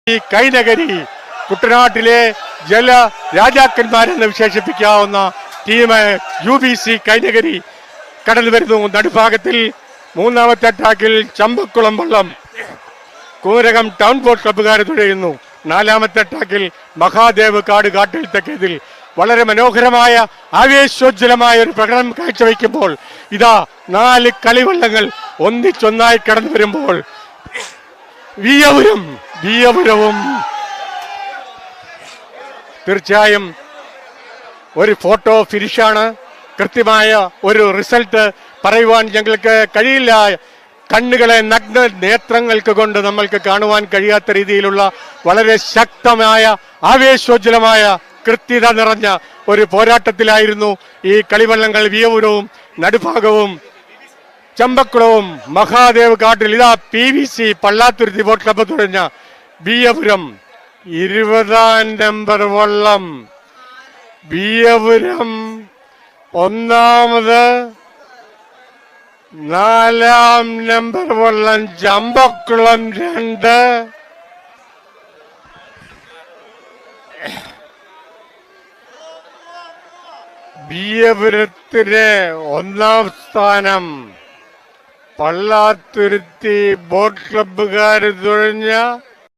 ഈ കൈനഗരി കുട്ടനാട്ടിലെ ജല രാജാക്കന്മാരെന്ന് വിശേഷിപ്പിക്കാവുന്ന ടീം UBC കൈനഗരി കടന്നു വരുന്നു. നടുഭാഗത്തിൽ മൂന്നാമത്തെ ട്രാക്കിൽ ചമ്പക്കുളം വള്ളം കൂരകം ടൗൺ ബോട്ട് ക്ലബ്ബുകാർ തുഴയുന്നു. നാലാമത്തെ ട്രാക്കിൽ മഹാദേവ് കാട് കാട്ടിൽ തെക്കേതിൽ വളരെ മനോഹരമായ ആവേശോജ്വലമായ ഒരു പ്രകടനം കാഴ്ചവെക്കുമ്പോൾ ഇതാ 4 കളിവള്ളങ്ങൾ ഒന്നിച്ചൊന്നായി കടന്നു വരുമ്പോൾ വിയപുരവും തീർച്ചയായും ഒരു ഫോട്ടോ ഫിനിഷാണ്. കൃത്യമായ ഒരു റിസൾട്ട് പറയുവാൻ ഞങ്ങൾക്ക് കഴിയില്ല. കണ്ണുകളെ നഗ്ന നേത്രങ്ങൾക്ക് കൊണ്ട് നമ്മൾക്ക് കാണുവാൻ കഴിയാത്ത രീതിയിലുള്ള വളരെ ശക്തമായ ആവേശോജ്വലമായ കൃത്യത നിറഞ്ഞ ഒരു പോരാട്ടത്തിലായിരുന്നു ഈ കളിവള്ളങ്ങൾ. വിയപുരവും നടുഭാഗവും ചമ്പക്കുളവും മഹാദേവ് കാട്ടിൽ ഇതാ PVC പള്ളാത്തുരുത്തി ബോട്ട് ക്ലബ്ബ് തുടങ്ങിയ വിയപുരം 20ാം നമ്പർ വള്ളം വിയപുരം ഒന്നാമത്, 4ാം നമ്പർ വള്ളം ചമ്പക്കുളം 2, വിയപുരത്തിന് 1ാം സ്ഥാനം പള്ളാത്തുരുത്തി ബോട്ട് ക്ലബ്ബുകാർ തുഴഞ്ഞ